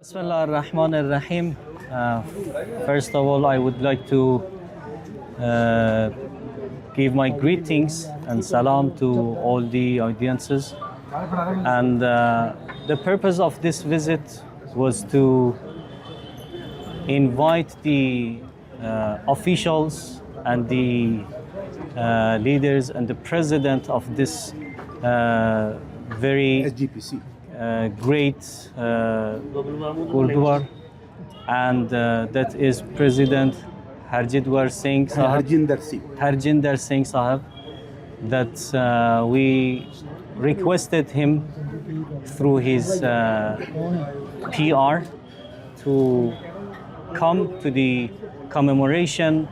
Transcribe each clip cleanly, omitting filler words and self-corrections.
Bismillah ar-Rahman ar-Rahim. First of all, I would like to give my greetings and salam to all the audiences. And the purpose of this visit was to invite the officials and the leaders and the president of this very SGPC great Gurdwara, and that is President Harjinder Singh Sahab, Harjinder Singh Sahab, that we requested him through his PR to come to the commemoration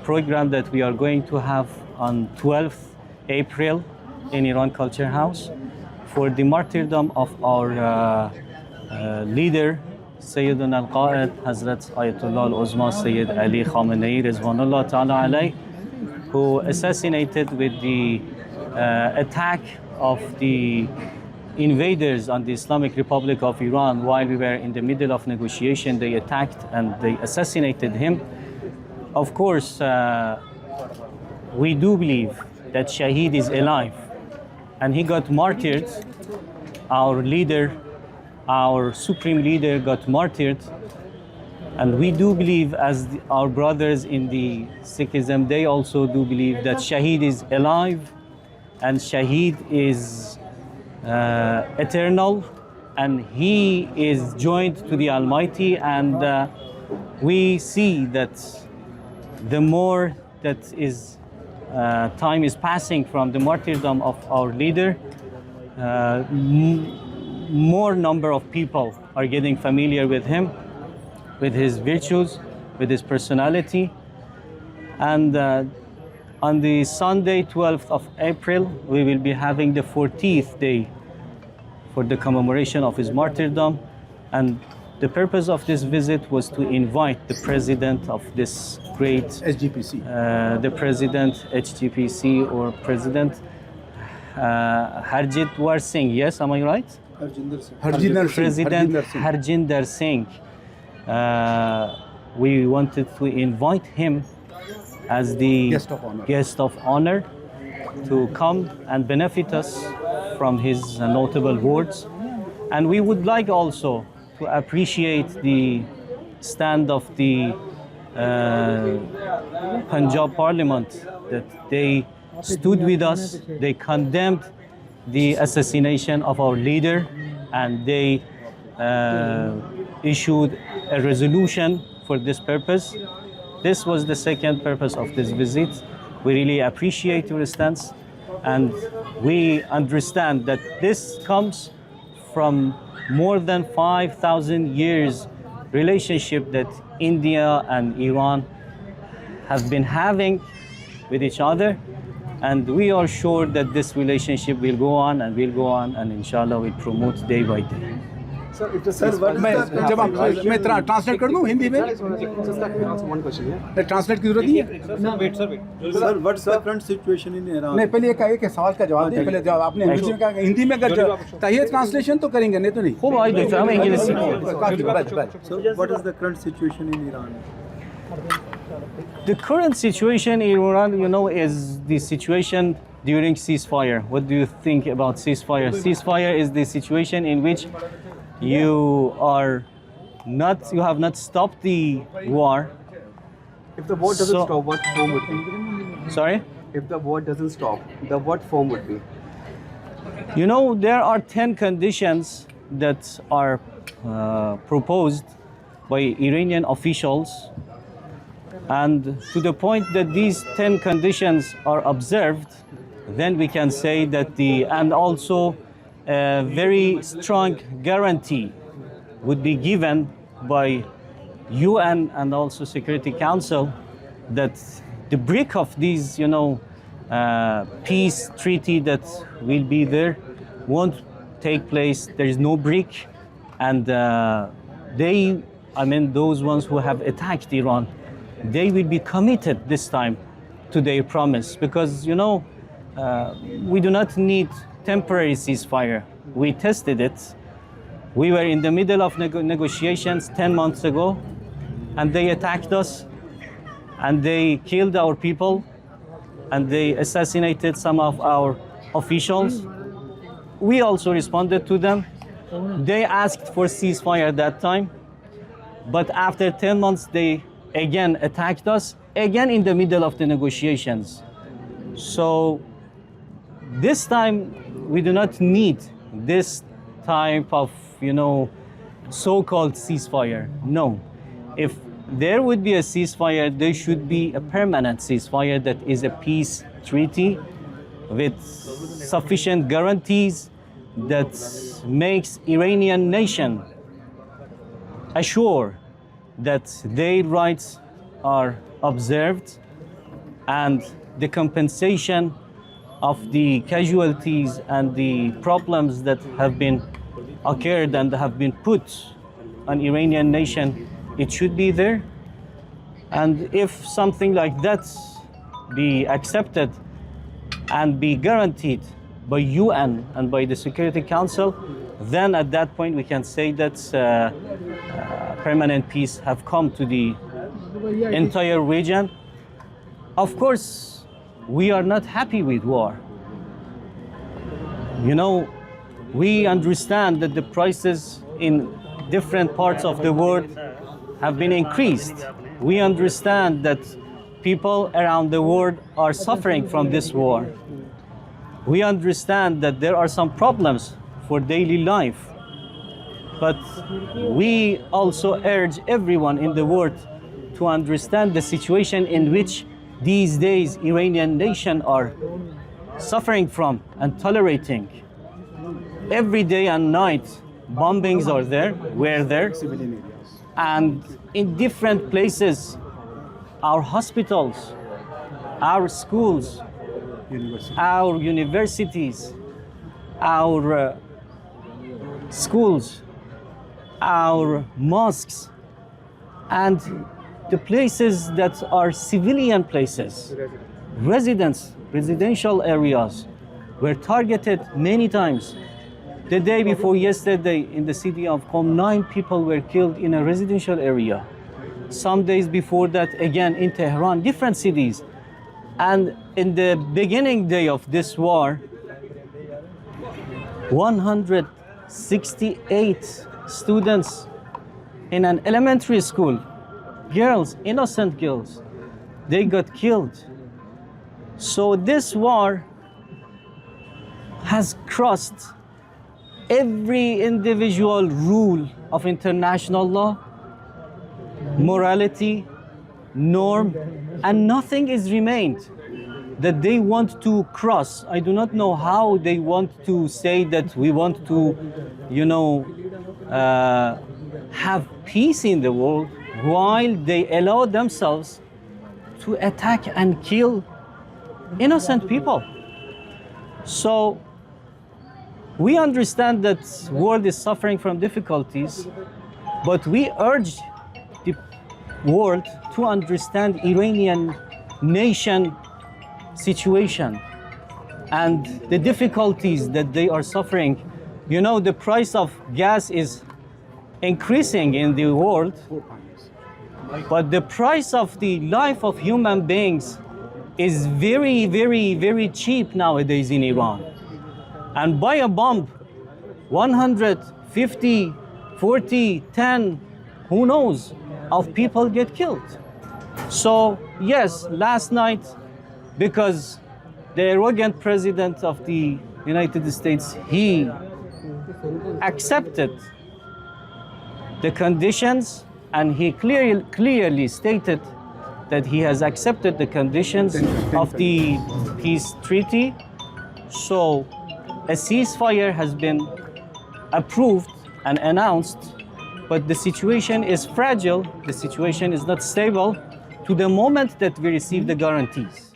program that we are going to have on 12th April in Iran Culture House for the martyrdom of our leader, Sayyiduna al-Qa'id, Hazrat Ayatollah al-Uzma Sayyid Ali Khamenei Rizwanullah Ta'ala alayh, who assassinated with the attack of the invaders on the Islamic Republic of Iran while we were in the middle of negotiation. They attacked and they assassinated him. Of course, we do believe that Shaheed is alive and he got martyred. Our leader, our supreme leader got martyred, and we do believe, as our brothers in the Sikhism, they also do believe that Shaheed is alive and Shaheed is eternal, and he is joined to the Almighty. And we see that the more that is time is passing from the martyrdom of our leader, more number of people are getting familiar with him, with his virtues, with his personality. And on the Sunday, 12th of April, we will be having the 40th day for the commemoration of his martyrdom. And the purpose of this visit was to invite the president of this great SGPC, the president SGPC, or President Harjinder Singh. Yes, am I right? President Harjinder Singh. We wanted to invite him as the guest of honor to come and benefit us from his notable words. And we would like also to appreciate the stand of the Punjab Parliament, that they stood with us, they condemned the assassination of our leader, and they issued a resolution for this purpose. This was the second purpose of this visit. We really appreciate your stance, and we understand that this comes from more than 5,000 years relationship that India and Iran have been having with each other, and we are sure that this relationship will go on and will go on, and inshallah will promote day by day. Sir, मैं translate कर दूं हिंदी में? Translate की जरूरत नहीं है? Sir, what's the current situation in Iran? नहीं, पहले एक सवाल का जवाब दें। पहले जवाब आपने अंग्रेजी में कहा, हिंदी में अगर चाहिए ट्रांसलेशन तो करेंगे, नहीं तो नहीं। खूब आई देखो, हम English So, what is the current situation in Iran? The current situation in Iran, you know, is the situation during ceasefire. What do you think about ceasefire? Ceasefire is the situation in which you have not stopped the war. If the war doesn't stop, what form would be? Sorry? If the war doesn't stop, what form would be? You know, there are 10 conditions that are proposed by Iranian officials, and to the point that these 10 conditions are observed, then we can say that and also a very strong guarantee would be given by UN and also Security Council that the break of these, peace treaty that will be there won't take place. There is no break, and those ones who have attacked Iran, they will be committed this time to their promise, because we do not need temporary ceasefire. We tested it We were in the middle of negotiations 10 months ago, and they attacked us, and they killed our people, and they assassinated some of our officials. We also responded to them. They asked for ceasefire at that time, but after 10 months, they again attacked us, again in the middle of the negotiations. So this time, we do not need this type of, so-called ceasefire. No. If there would be a ceasefire, there should be a permanent ceasefire that is a peace treaty with sufficient guarantees that makes Iranian nation assure that their rights are observed and the compensation of the casualties and the problems that have been occurred and have been put on Iranian nation, it should be there. And if something like that be accepted and be guaranteed by UN and by the Security Council, then at that point we can say that permanent peace have come to the entire region. Of course, we are not happy with war. We understand that the prices in different parts of the world have been increased. We understand that people around the world are suffering from this war. We understand that there are some problems for daily life. But we also urge everyone in the world to understand the situation in which these days Iranian nation are suffering from and tolerating. Every day and night, bombings were there, and in different places, our hospitals, our schools, our universities, our schools, our mosques, and the places that are civilian places, residential areas were targeted many times. The day before yesterday in the city of Qom, 9 people were killed in a residential area. Some days before that, again in Tehran, different cities. And in the beginning day of this war, 168 students in an elementary school, girls, innocent girls, they got killed. So this war has crossed every individual rule of international law, morality, norm, and nothing is remained that they want to cross. I do not know how they want to say that we want to, have peace in the world while they allow themselves to attack and kill innocent people. So we understand that the world is suffering from difficulties, but we urge the world to understand Iranian nation situation and the difficulties that they are suffering. The price of gas is increasing in the world, but the price of the life of human beings is very, very, very cheap nowadays in Iran. And by a bomb, 150, 40, 10, who knows, of people get killed. So yes, last night, because the arrogant president of the United States, he accepted the conditions, and he clearly stated that he has accepted the conditions of the peace treaty. So a ceasefire has been approved and announced, but the situation is fragile, the situation is not stable to the moment that we receive the guarantees.